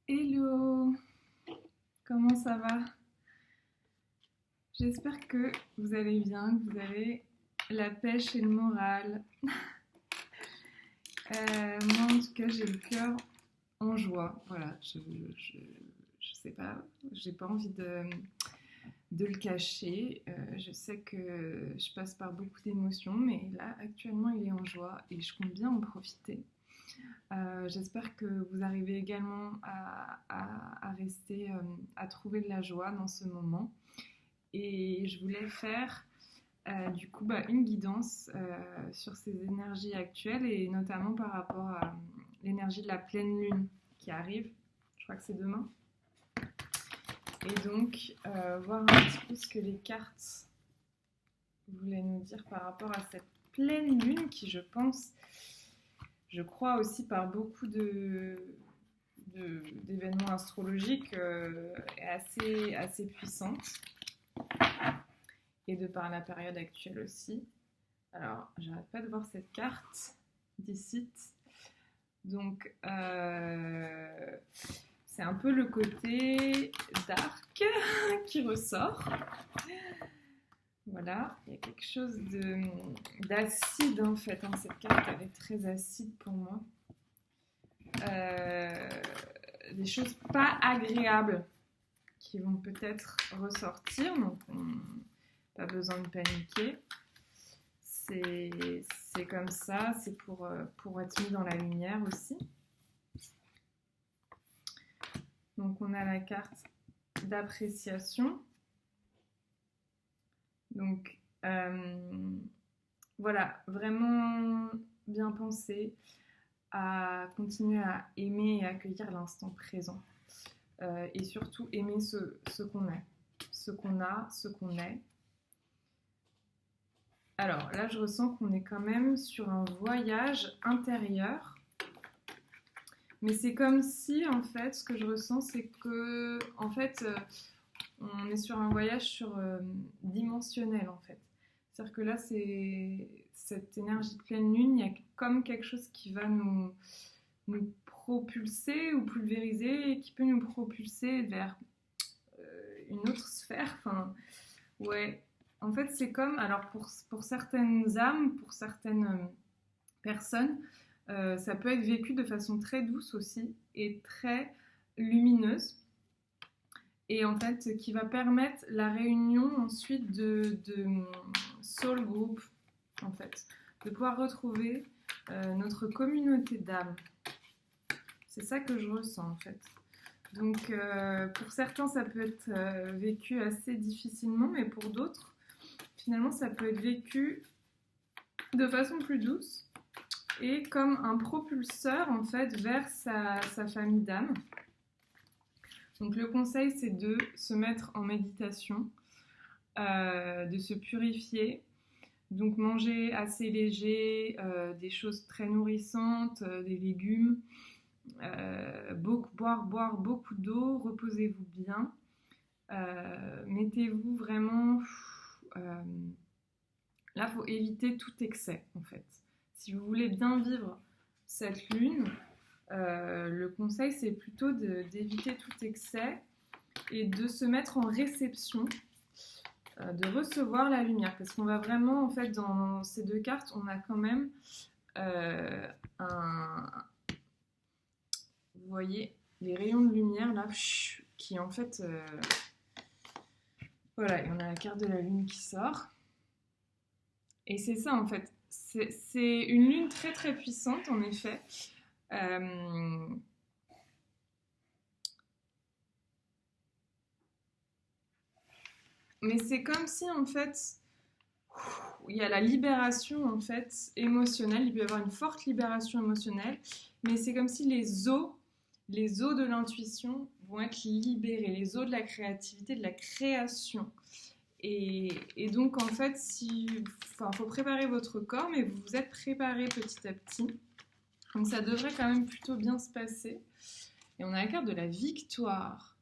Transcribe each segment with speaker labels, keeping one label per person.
Speaker 1: Hello, comment ça va? J'espère que vous allez bien, que vous avez la pêche et le moral. Moi en tout cas j'ai le cœur en joie, voilà, je sais pas, j'ai pas envie de le cacher. Je sais que je passe par beaucoup d'émotions, mais là actuellement il est en joie et je compte bien en profiter. J'espère que vous arrivez également à rester, à trouver de la joie dans ce moment. Et je voulais faire du coup une guidance sur ces énergies actuelles et notamment par rapport à l'énergie de la pleine lune qui arrive. Je crois que c'est demain. Et donc voir un petit peu ce que les cartes voulaient nous dire par rapport à cette pleine lune qui, je crois aussi par beaucoup d'événements astrologiques est assez puissante. Et de par la période actuelle aussi. Alors, j'arrête pas de voir cette carte d'ici. Donc, c'est un peu le côté dark qui ressort. Voilà, il y a quelque chose d'acide en fait. Cette carte, elle est très acide pour moi. Des choses pas agréables qui vont peut-être ressortir. Donc, pas besoin de paniquer. C'est comme ça, c'est pour être mis dans la lumière aussi. Donc on a la carte d'appréciation. Donc voilà, vraiment bien penser à continuer à aimer et accueillir l'instant présent. Et surtout aimer ce qu'on est, ce qu'on a, ce qu'on est. Alors là, je ressens qu'on est quand même sur un voyage intérieur. Mais c'est comme si, en fait, ce que je ressens, c'est que, en fait, on est sur un voyage dimensionnel, en fait. C'est-à-dire que là, c'est cette énergie de pleine lune, il y a comme quelque chose qui va nous propulser ou pulvériser et qui peut nous propulser vers une autre sphère. Enfin, ouais. En fait, c'est comme, alors pour certaines âmes, pour certaines personnes, ça peut être vécu de façon très douce aussi et très lumineuse. Et en fait, qui va permettre la réunion ensuite de soul group, en fait, de pouvoir retrouver notre communauté d'âmes. C'est ça que je ressens, en fait. Donc, pour certains, ça peut être vécu assez difficilement, mais pour d'autres, finalement, ça peut être vécu de façon plus douce et comme un propulseur, en fait, vers sa famille d'âmes. Donc, le conseil, c'est de se mettre en méditation, de se purifier. Donc, manger assez léger, des choses très nourrissantes, des légumes, boire beaucoup d'eau, reposez-vous bien. Mettez-vous vraiment... là, il faut éviter tout excès, en fait. Si vous voulez bien vivre cette lune, le conseil, c'est plutôt d'éviter tout excès et de se mettre en réception, de recevoir la lumière. Parce qu'on va vraiment, en fait, dans ces deux cartes, on a quand même vous voyez, les rayons de lumière, là, qui, en fait... voilà, et on a la carte de la lune qui sort. Et c'est ça, en fait. C'est une lune très, très puissante, en effet. Mais c'est comme si, en fait, il y a la libération, en fait, émotionnelle. Il peut y avoir une forte libération émotionnelle. Mais c'est comme si les eaux de l'intuition vont être libérées. Les eaux de la créativité, de la création. Et donc, en fait, faut préparer votre corps, mais vous vous êtes préparé petit à petit. Donc, ça devrait quand même plutôt bien se passer. Et on a la carte de la victoire.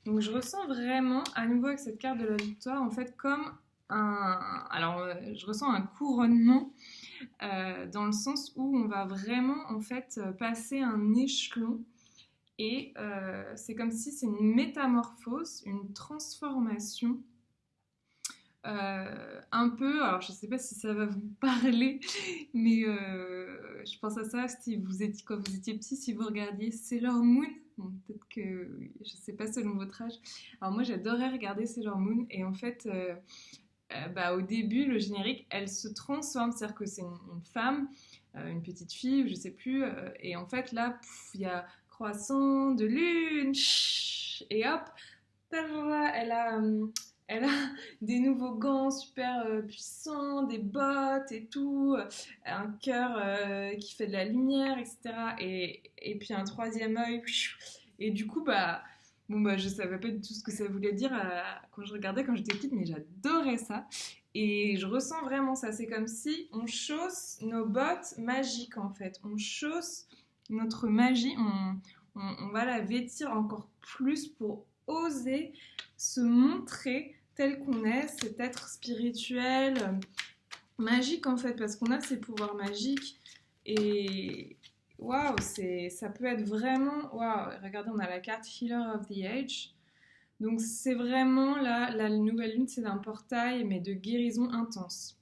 Speaker 1: Donc, je ressens vraiment, à nouveau avec cette carte de la victoire, en fait, comme je ressens un couronnement dans le sens où on va vraiment en fait passer un échelon et c'est comme si c'est une métamorphose, une transformation un peu, alors je sais pas si ça va vous parler, mais je pense à ça si vous étiez, quand vous étiez petit, si vous regardiez Sailor Moon, bon, peut-être que, je sais pas selon votre âge, alors moi j'adorais regarder Sailor Moon et en fait, au début, le générique, elle se transforme, c'est-à-dire que c'est une femme, une petite fille, je sais plus, et en fait là, il y a croissant de lune, et hop, elle a des nouveaux gants super puissants, des bottes et tout, un cœur qui fait de la lumière, etc. Et puis un troisième œil. Et du coup, je savais pas du tout ce que ça voulait dire quand je regardais quand j'étais petite, mais j'adorais ça. Et je ressens vraiment ça. C'est comme si on chausse nos bottes magiques en fait. On chausse notre magie, on va la vêtir encore plus pour oser se montrer tel qu'on est, cet être spirituel, magique en fait, parce qu'on a ces pouvoirs magiques et waouh, ça peut être vraiment waouh. Regardez, on a la carte Healer of the Age. Donc c'est vraiment là, la nouvelle lune, c'est un portail, mais de guérison intense.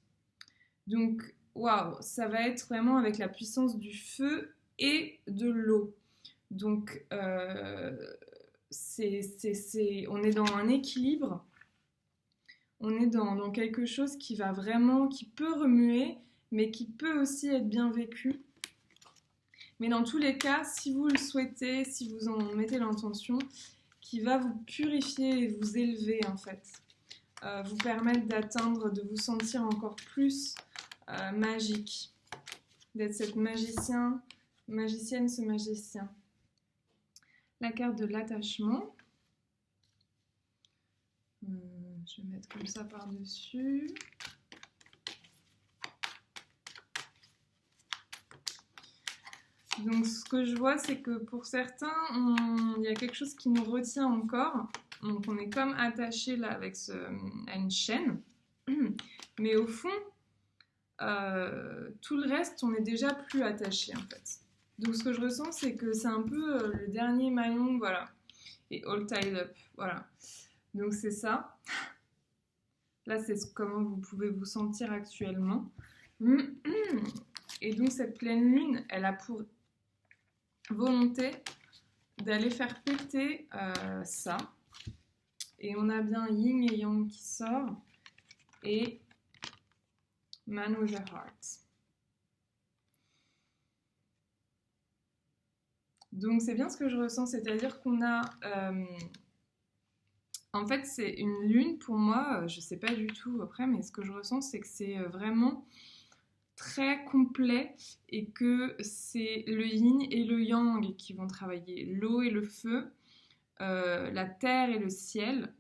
Speaker 1: Donc waouh, ça va être vraiment avec la puissance du feu et de l'eau. Donc on est dans un équilibre, on est dans quelque chose qui va vraiment, qui peut remuer, mais qui peut aussi être bien vécu. Mais dans tous les cas, si vous le souhaitez, si vous en mettez l'intention, qui va vous purifier et vous élever en fait, vous permettre d'atteindre, de vous sentir encore plus magique, d'être cette magicienne, ce magicien. La carte de l'attachement. Je vais mettre comme ça par-dessus. Donc ce que je vois, c'est que pour certains, il y a quelque chose qui nous retient encore. Donc on est comme attaché là avec à une chaîne. Mais au fond, tout le reste, on est déjà plus attaché en fait. Donc ce que je ressens, c'est que c'est un peu le dernier maillon, voilà. Et all tied up, voilà. Donc c'est ça. Là, c'est comment vous pouvez vous sentir actuellement. Et donc cette pleine lune, elle a pour volonté d'aller faire péter ça. Et on a bien Yin et Yang qui sort et Man with a Heart. Donc c'est bien ce que je ressens, c'est-à-dire qu'on a... en fait, c'est une lune pour moi, je sais pas du tout après, mais ce que je ressens, c'est que c'est vraiment très complet et que c'est le yin et le yang qui vont travailler, l'eau et le feu, la terre et le ciel.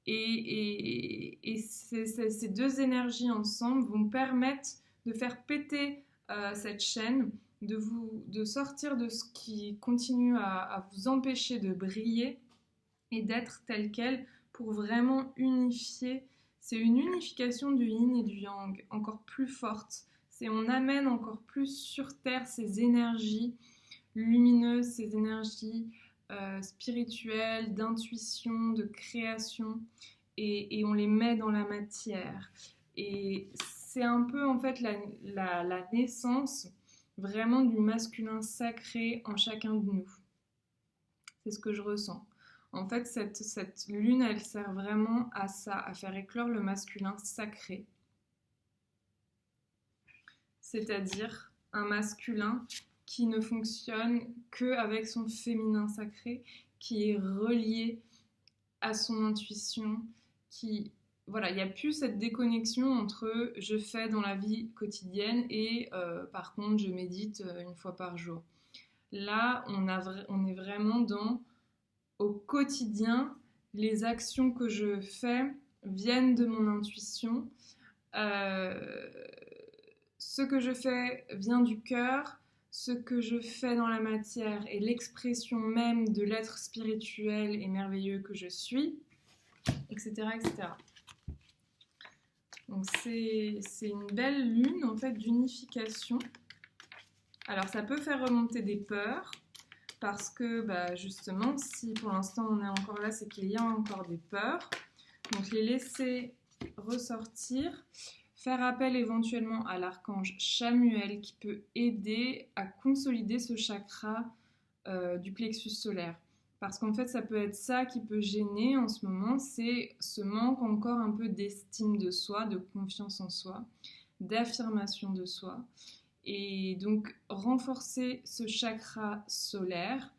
Speaker 1: Et ces deux énergies ensemble vont permettre de faire péter cette chaîne, de sortir de ce qui continue à vous empêcher de briller et d'être tel quel pour vraiment unifier. C'est une unification du yin et du yang encore plus forte. On amène encore plus sur terre ces énergies lumineuses, ces énergies spirituelles, d'intuition, de création, et on les met dans la matière. Et c'est un peu en fait la naissance vraiment du masculin sacré en chacun de nous. C'est ce que je ressens. En fait, cette lune, elle sert vraiment à ça, à faire éclore le masculin sacré. C'est-à-dire un masculin qui ne fonctionne qu'avec son féminin sacré, qui est relié à son intuition, voilà, il n'y a plus cette déconnexion entre je fais dans la vie quotidienne et par contre je médite une fois par jour. Là, on est vraiment au quotidien, les actions que je fais viennent de mon intuition. Ce que je fais vient du cœur, ce que je fais dans la matière est l'expression même de l'être spirituel et merveilleux que je suis, etc. etc. Donc c'est une belle lune en fait d'unification. Alors ça peut faire remonter des peurs parce que justement si pour l'instant on est encore là, c'est qu'il y a encore des peurs. Donc les laisser ressortir, faire appel éventuellement à l'archange Chamuel qui peut aider à consolider ce chakra du plexus solaire. Parce qu'en fait, ça peut être ça qui peut gêner en ce moment, c'est ce manque encore un peu d'estime de soi, de confiance en soi, d'affirmation de soi. Et donc, renforcer ce chakra solaire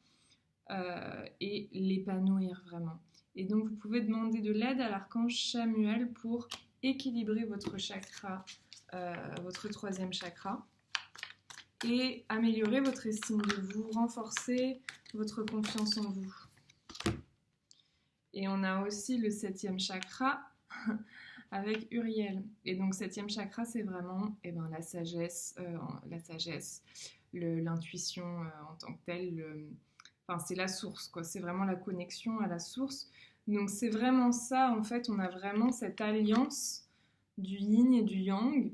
Speaker 1: et l'épanouir vraiment. Et donc, vous pouvez demander de l'aide à l'archange Chamuel pour équilibrer votre chakra, votre troisième chakra, et améliorer votre estime de vous, renforcer votre confiance en vous. Et on a aussi le 7e chakra avec Uriel. Et donc 7e chakra, c'est vraiment la sagesse, l'intuition en tant que telle. C'est la source, quoi. C'est vraiment la connexion à la source. Donc c'est vraiment ça, en fait, on a vraiment cette alliance du yin et du yang,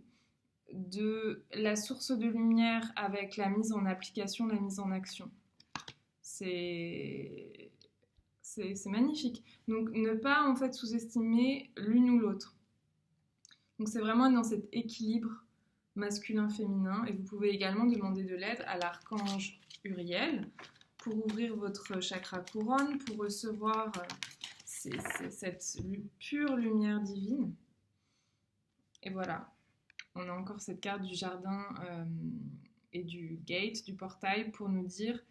Speaker 1: de la source de lumière avec la mise en application, la mise en action. C'est magnifique. Donc ne pas en fait sous-estimer l'une ou l'autre. Donc c'est vraiment dans cet équilibre masculin-féminin. Et vous pouvez également demander de l'aide à l'archange Uriel pour ouvrir votre chakra couronne, pour recevoir cette pure lumière divine. Et voilà. On a encore cette carte du jardin et du gate, du portail, pour nous dire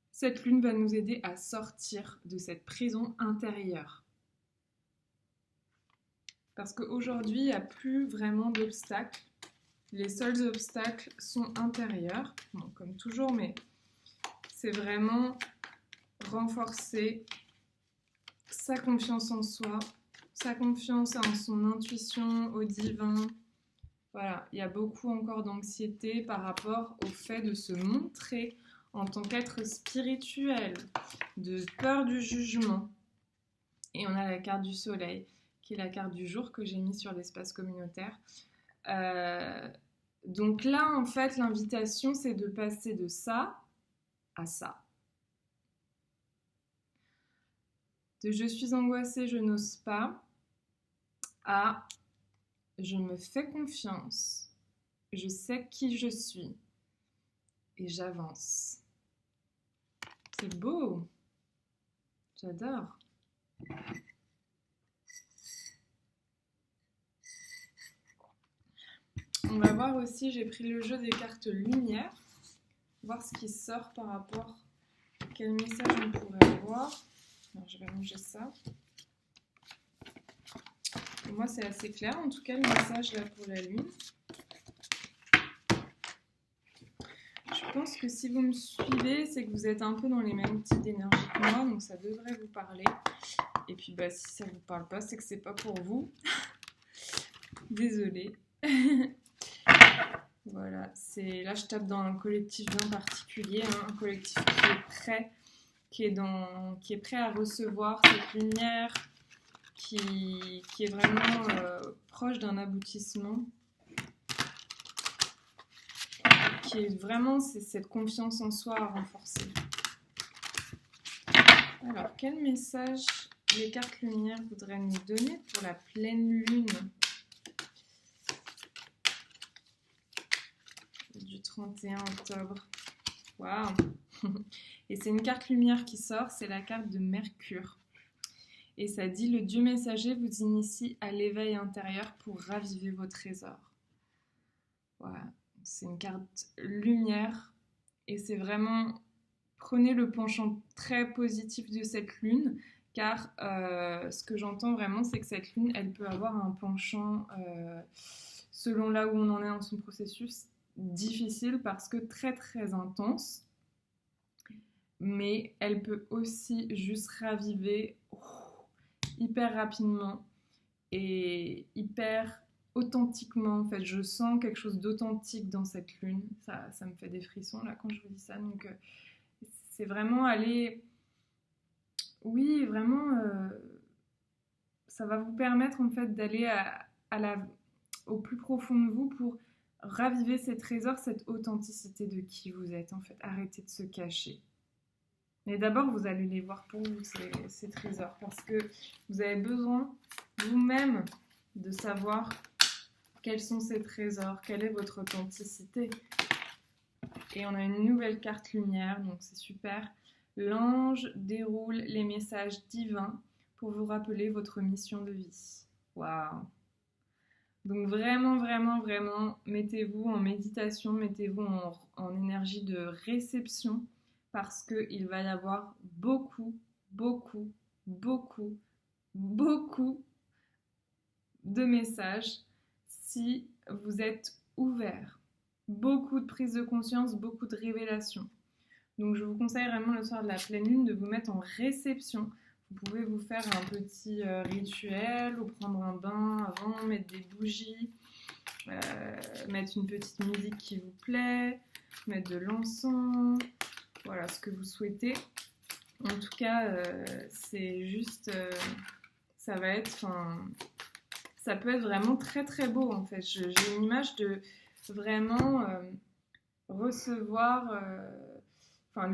Speaker 1: cette lune va nous aider à sortir de cette prison intérieure. Parce qu'aujourd'hui, il n'y a plus vraiment d'obstacles. Les seuls obstacles sont intérieurs, bon, comme toujours, mais c'est vraiment renforcer sa confiance en soi, sa confiance en son intuition, au divin. Voilà, il y a beaucoup encore d'anxiété par rapport au fait de se montrer en tant qu'être spirituel, de peur du jugement. Et on a la carte du soleil, qui est la carte du jour que j'ai mise sur l'espace communautaire. Donc là, en fait, l'invitation, c'est de passer de ça à ça. De je suis angoissée, je n'ose pas, à je me fais confiance, je sais qui je suis et j'avance. C'est beau, j'adore. On va voir aussi, j'ai pris le jeu des cartes lumière, voir ce qui sort par rapport à quel message on pourrait avoir. Alors, je vais ranger ça. Pour moi, c'est assez clair, en tout cas, le message là pour la lune. Je pense que si vous me suivez, c'est que vous êtes un peu dans les mêmes types d'énergie que moi, donc ça devrait vous parler. Et puis, si ça ne vous parle pas, c'est que c'est pas pour vous. Désolée. Voilà, là je tape dans un collectif bien particulier, un collectif qui est prêt, qui est prêt à recevoir cette lumière, qui est vraiment proche d'un aboutissement, qui est vraiment cette confiance en soi à renforcer. Alors, quel message les cartes lumière voudraient nous donner pour la pleine lune du 31 octobre? Waouh! Et c'est une carte lumière qui sort, c'est la carte de Mercure. Et ça dit, le Dieu messager vous initie à l'éveil intérieur pour raviver vos trésors. Voilà, c'est une carte lumière. Et c'est vraiment, prenez le penchant très positif de cette lune, car ce que j'entends vraiment, c'est que cette lune, elle peut avoir un penchant, selon là où on en est dans son processus, difficile parce que très très intense. Mais elle peut aussi juste raviver hyper rapidement et hyper authentiquement. En fait, je sens quelque chose d'authentique dans cette lune. Ça me fait des frissons là quand je vous dis ça. Donc, c'est vraiment aller... Oui, vraiment, ça va vous permettre en fait d'aller au plus profond de vous pour raviver ces trésors, cette authenticité de qui vous êtes en fait. Arrêtez de se cacher. Mais d'abord, vous allez les voir pour vous, ces trésors, parce que vous avez besoin vous-même de savoir quels sont ces trésors, quelle est votre authenticité. Et on a une nouvelle carte lumière, donc c'est super. L'ange déroule les messages divins pour vous rappeler votre mission de vie. Waouh! Donc vraiment, vraiment, vraiment, mettez-vous en méditation, mettez-vous en énergie de réception parce qu'il va y avoir beaucoup, beaucoup, beaucoup, beaucoup de messages si vous êtes ouvert. Beaucoup de prise de conscience, beaucoup de révélations. Donc je vous conseille vraiment le soir de la pleine lune de vous mettre en réception. Vous pouvez vous faire un petit rituel ou prendre un bain avant, mettre des bougies, mettre une petite musique qui vous plaît, mettre de l'encens, voilà ce que vous souhaitez. En tout cas, c'est juste, ça peut être vraiment très très beau en fait. J'ai une image de vraiment recevoir...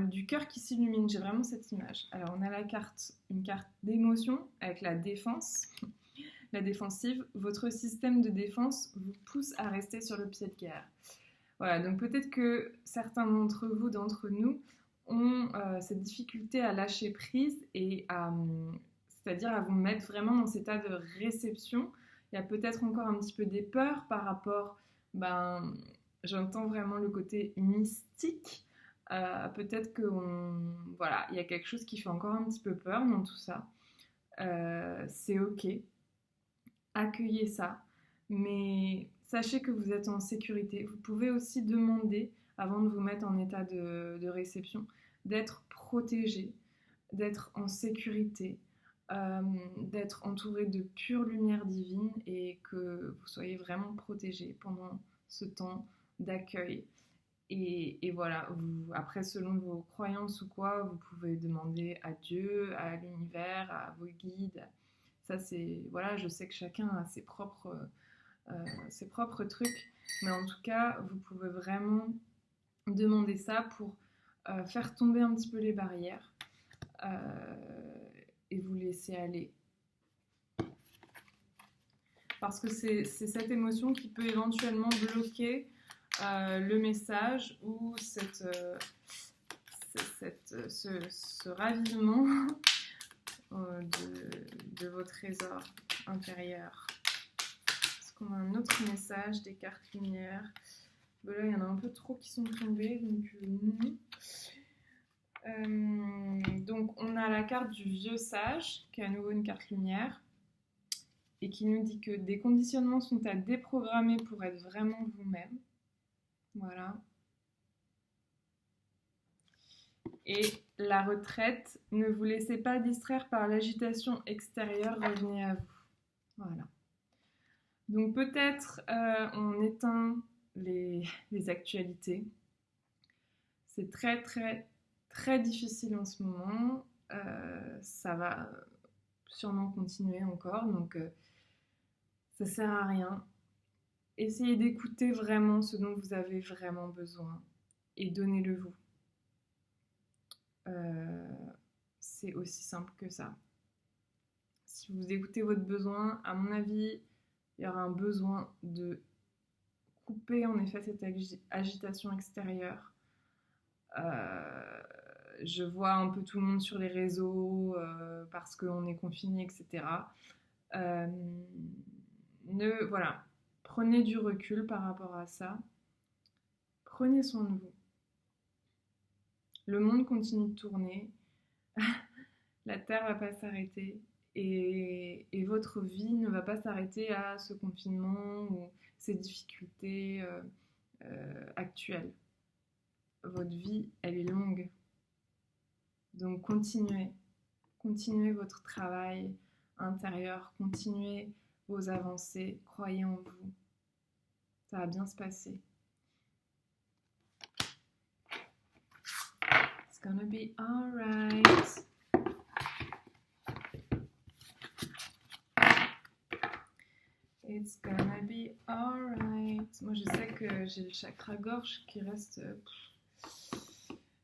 Speaker 1: du cœur qui s'illumine, j'ai vraiment cette image. Alors on a une carte d'émotion avec la défense, la défensive. Votre système de défense vous pousse à rester sur le pied de guerre. Voilà, donc peut-être que certains d'entre nous, ont cette difficulté à lâcher prise et c'est-à-dire à vous mettre vraiment dans cet état de réception. Il y a peut-être encore un petit peu des peurs par rapport, j'entends vraiment le côté mystique. Peut-être il y a quelque chose qui fait encore un petit peu peur dans tout ça. C'est ok, accueillez ça, mais sachez que vous êtes en sécurité. Vous pouvez aussi demander, avant de vous mettre en état de réception, d'être protégé, d'être en sécurité, d'être entouré de pure lumière divine et que vous soyez vraiment protégé pendant ce temps d'accueil. Et voilà, après selon vos croyances ou quoi, vous pouvez demander à Dieu, à l'univers, à vos guides. Ça c'est, voilà, je sais que chacun a ses propres trucs, mais en tout cas, vous pouvez vraiment demander ça pour faire tomber un petit peu les barrières et vous laisser aller. Parce que c'est cette émotion qui peut éventuellement bloquer le message ou ce ravivement de vos trésors intérieurs. Est-ce qu'on a un autre message des cartes lumière? Là, il y en a un peu trop qui sont tombés, donc non. Donc, on a la carte du vieux sage, qui est à nouveau une carte lumière, et qui nous dit que des conditionnements sont à déprogrammer pour être vraiment vous-même. Voilà. Et la retraite, ne vous laissez pas distraire par l'agitation extérieure, revenez à vous. Voilà. Donc peut-être on éteint les actualités. C'est très très très difficile en ce moment. Ça va sûrement continuer encore, donc ça sert à rien. Essayez d'écouter vraiment ce dont vous avez vraiment besoin et donnez-le vous. C'est aussi simple que ça. Si vous écoutez votre besoin, à mon avis, il y aura un besoin de couper en effet cette agitation extérieure. Je vois un peu tout le monde sur les réseaux parce qu'on est confiné, etc. Voilà. Prenez du recul par rapport à ça. Prenez soin de vous. Le monde continue de tourner. La Terre ne va pas s'arrêter. Et votre vie ne va pas s'arrêter à ce confinement ou ces difficultés actuelles. Votre vie, elle est longue. Donc continuez. Continuez votre travail intérieur. Continuez vos avancées. Croyez en vous. Ça va bien se passer. It's gonna be alright. It's gonna be alright. Moi, je sais que j'ai le chakra gorge qui reste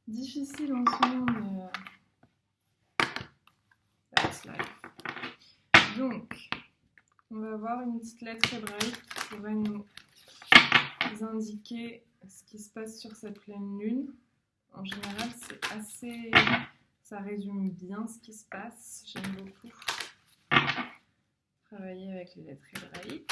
Speaker 1: difficile en ce moment, mais that's life. Donc, on va voir une petite lettre hébraïque qui pourrait nous indiquer ce qui se passe sur cette pleine lune. En général, c'est assez... ça résume bien ce qui se passe. J'aime beaucoup travailler avec les lettres hébraïques.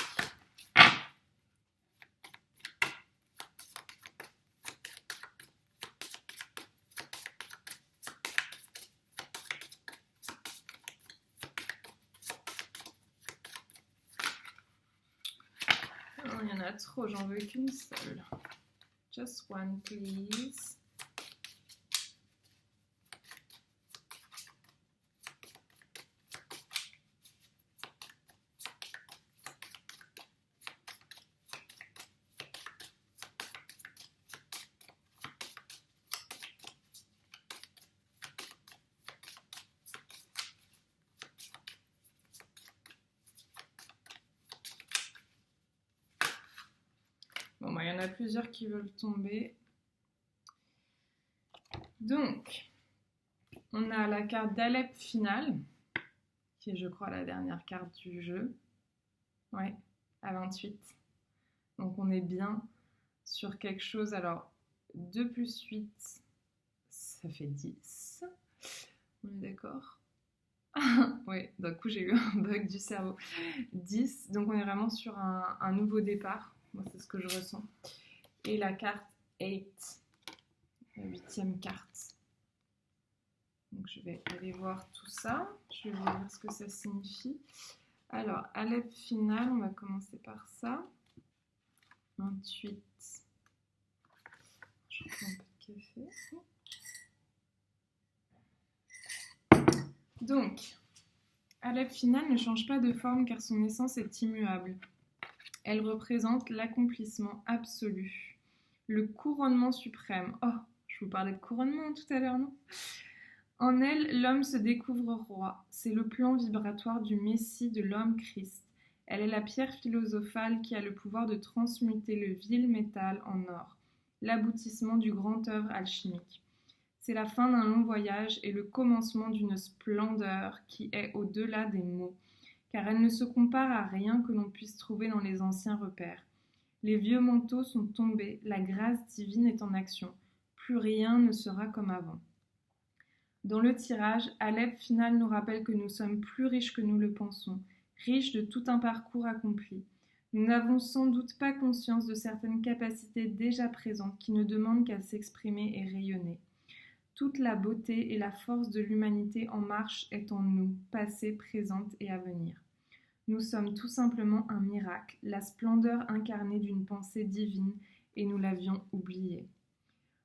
Speaker 1: Oh, il y en a trop, j'en veux qu'une seule. Just one, please. Bon, bah, il y en a plusieurs qui veulent tomber. Donc, on a la carte d'Alep finale, qui est, je crois, la dernière carte du jeu. Ouais, à 28. Donc, on est bien sur quelque chose. Alors, 2 plus 8, ça fait 10. On est d'accord? Oui, d'un coup, j'ai eu un bug du cerveau. 10, donc on est vraiment sur un nouveau départ. Moi, c'est ce que je ressens. Et la carte 8, la 8e carte. Donc, je vais aller voir tout ça. Je vais vous dire ce que ça signifie. Alors, Alep finale, on va commencer par ça. 28. Je prends un peu de café. Donc, Alep finale ne change pas de forme car son essence est immuable. Elle représente l'accomplissement absolu, le couronnement suprême. Oh, je vous parlais de couronnement tout à l'heure, non? En elle, l'homme se découvre roi. C'est le plan vibratoire du Messie de l'homme Christ. Elle est la pierre philosophale qui a le pouvoir de transmuter le vil métal en or, l'aboutissement du grand œuvre alchimique. C'est la fin d'un long voyage et le commencement d'une splendeur qui est au-delà des mots, car elle ne se compare à rien que l'on puisse trouver dans les anciens repères. Les vieux manteaux sont tombés, la grâce divine est en action. Plus rien ne sera comme avant. Dans le tirage, Alep final nous rappelle que nous sommes plus riches que nous le pensons, riches de tout un parcours accompli. Nous n'avons sans doute pas conscience de certaines capacités déjà présentes qui ne demandent qu'à s'exprimer et rayonner. Toute la beauté et la force de l'humanité en marche est en nous, passée, présente et à venir. Nous sommes tout simplement un miracle, la splendeur incarnée d'une pensée divine, et nous l'avions oubliée.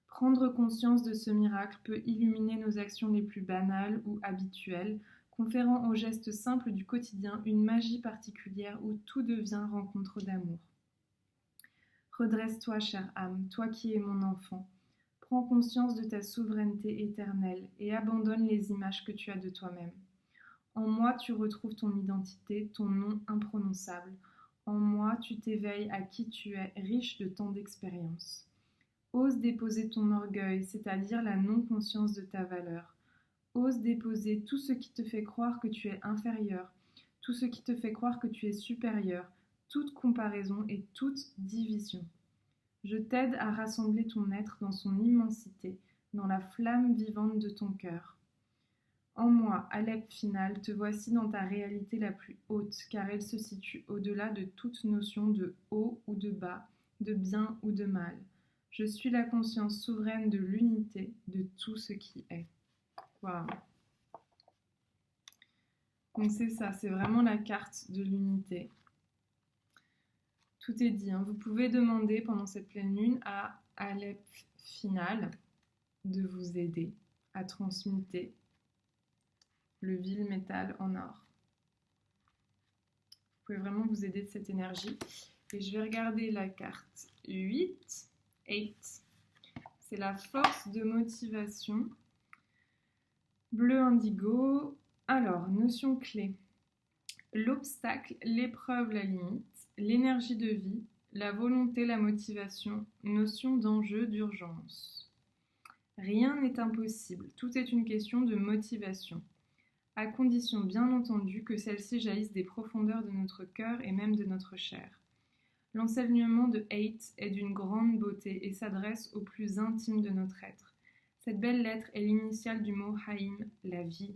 Speaker 1: Prendre conscience de ce miracle peut illuminer nos actions les plus banales ou habituelles, conférant aux gestes simples du quotidien une magie particulière où tout devient rencontre d'amour. Redresse-toi, chère âme, toi qui es mon enfant. Prends conscience de ta souveraineté éternelle et abandonne les images que tu as de toi-même. En moi, tu retrouves ton identité, ton nom imprononçable. En moi, tu t'éveilles à qui tu es, riche de tant d'expériences. Ose déposer ton orgueil, c'est-à-dire la non-conscience de ta valeur. Ose déposer tout ce qui te fait croire que tu es inférieur, tout ce qui te fait croire que tu es supérieur, toute comparaison et toute division. Je t'aide à rassembler ton être dans son immensité, dans la flamme vivante de ton cœur. En moi, Alep finale, te voici dans ta réalité la plus haute, car elle se situe au-delà de toute notion de haut ou de bas, de bien ou de mal. Je suis la conscience souveraine de l'unité de tout ce qui est. Waouh! Donc c'est ça, c'est vraiment la carte de l'unité. Tout est dit, hein. Vous pouvez demander pendant cette pleine lune à Alep finale de vous aider à transmuter le vil métal en or. Vous pouvez vraiment vous aider de cette énergie. Et je vais regarder la carte 8. C'est la force de motivation. Bleu indigo. Alors, notion clé. L'obstacle, l'épreuve, la limite. l'énergie de vie, la volonté, la motivation, notion d'enjeu, d'urgence. Rien n'est impossible, tout est une question de motivation, à condition bien entendu que celle-ci jaillisse des profondeurs de notre cœur et même de notre chair. L'enseignement de Haidt est d'une grande beauté et s'adresse au plus intime de notre être. Cette belle lettre est l'initiale du mot Haïm, la vie,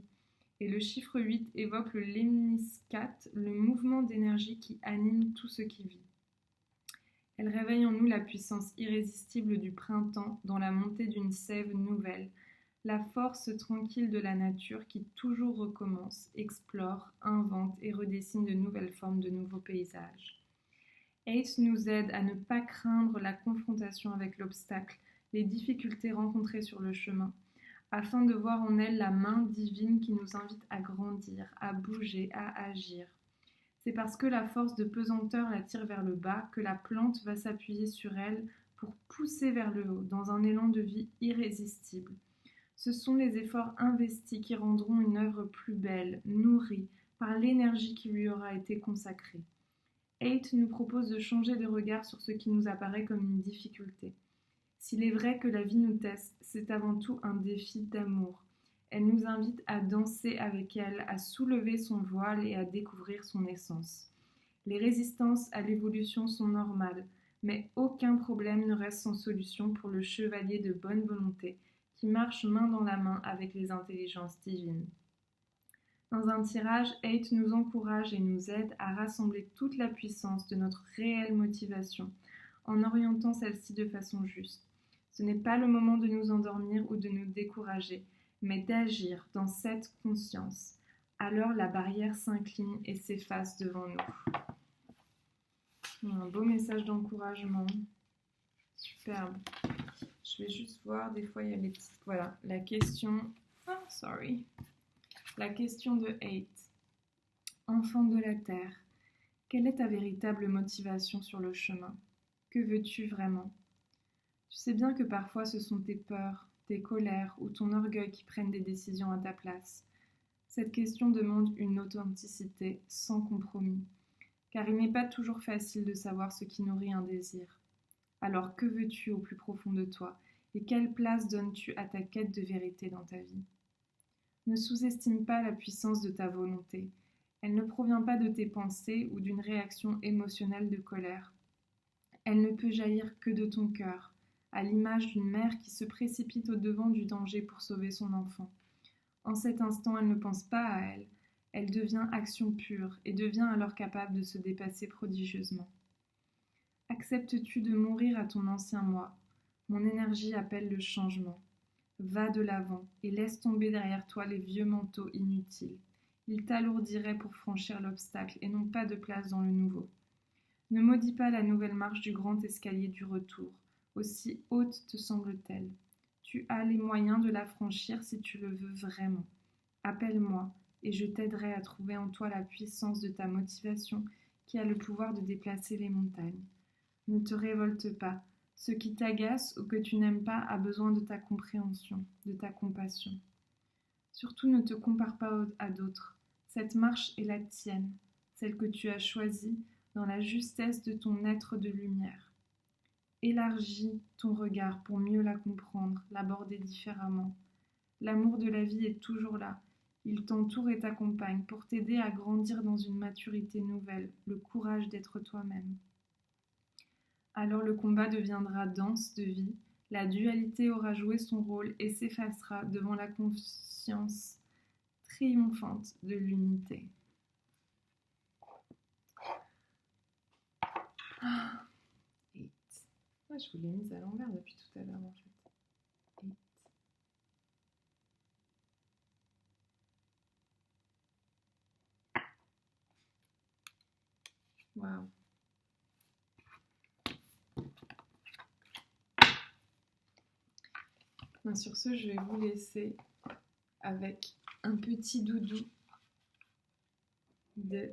Speaker 1: et le chiffre 8 évoque le lemniscate, le mouvement d'énergie qui anime tout ce qui vit. Elle réveille en nous la puissance irrésistible du printemps dans la montée d'une sève nouvelle, la force tranquille de la nature qui toujours recommence, explore, invente et redessine de nouvelles formes, de nouveaux paysages. Haidt nous aide à ne pas craindre la confrontation avec l'obstacle, les difficultés rencontrées sur le chemin, afin de voir en elle la main divine qui nous invite à grandir, à bouger, à agir. C'est parce que la force de pesanteur la tire vers le bas que la plante va s'appuyer sur elle pour pousser vers le haut, dans un élan de vie irrésistible. Ce sont les efforts investis qui rendront une œuvre plus belle, nourrie par l'énergie qui lui aura été consacrée. Haidt nous propose de changer de regard sur ce qui nous apparaît comme une difficulté. S'il est vrai que la vie nous teste, c'est avant tout un défi d'amour. Elle nous invite à danser avec elle, à soulever son voile et à découvrir son essence. Les résistances à l'évolution sont normales, mais aucun problème ne reste sans solution pour le chevalier de bonne volonté qui marche main dans la main avec les intelligences divines. Dans un tirage, Haidt nous encourage et nous aide à rassembler toute la puissance de notre réelle motivation en orientant celle-ci de façon juste. Ce n'est pas le moment de nous endormir ou de nous décourager, mais d'agir dans cette conscience. Alors la barrière s'incline et s'efface devant nous. Un beau message d'encouragement. Superbe. Je vais juste voir, des fois il y a les petites... Voilà, la question... La question de Haidt. Enfant de la terre, quelle est ta véritable motivation sur le chemin? Que veux-tu vraiment? Tu sais bien que parfois ce sont tes peurs, tes colères ou ton orgueil qui prennent des décisions à ta place. Cette question demande une authenticité sans compromis, car il n'est pas toujours facile de savoir ce qui nourrit un désir. Alors que veux-tu au plus profond de toi et quelle place donnes-tu à ta quête de vérité dans ta vie? Ne sous-estime pas la puissance de ta volonté. Elle ne provient pas de tes pensées ou d'une réaction émotionnelle de colère. Elle ne peut jaillir que de ton cœur, à l'image d'une mère qui se précipite au-devant du danger pour sauver son enfant. En cet instant, elle ne pense pas à elle. Elle devient action pure et devient alors capable de se dépasser prodigieusement. Acceptes-tu de mourir à ton ancien moi? Mon énergie appelle le changement. Va de l'avant et laisse tomber derrière toi les vieux manteaux inutiles. Ils t'alourdiraient pour franchir l'obstacle et n'ont pas de place dans le nouveau. Ne maudis pas la nouvelle marche du grand escalier du retour, aussi haute te semble-t-elle. Tu as les moyens de la franchir si tu le veux vraiment. Appelle-moi et je t'aiderai à trouver en toi la puissance de ta motivation qui a le pouvoir de déplacer les montagnes. Ne te révolte pas. Ce qui t'agace ou que tu n'aimes pas a besoin de ta compréhension, de ta compassion. Surtout ne te compare pas à d'autres. Cette marche est la tienne, celle que tu as choisie dans la justesse de ton être de lumière. Élargis ton regard pour mieux la comprendre, l'aborder différemment. L'amour de la vie est toujours là. Il t'entoure et t'accompagne pour t'aider à grandir dans une maturité nouvelle, le courage d'être toi-même. Alors le combat deviendra danse de vie, la dualité aura joué son rôle et s'effacera devant la conscience triomphante de l'unité. Haidt. Je vous l'ai mise à l'envers depuis tout à l'heure en fait. Haidt. Waouh. Sur ce, je vais vous laisser avec un petit doudou de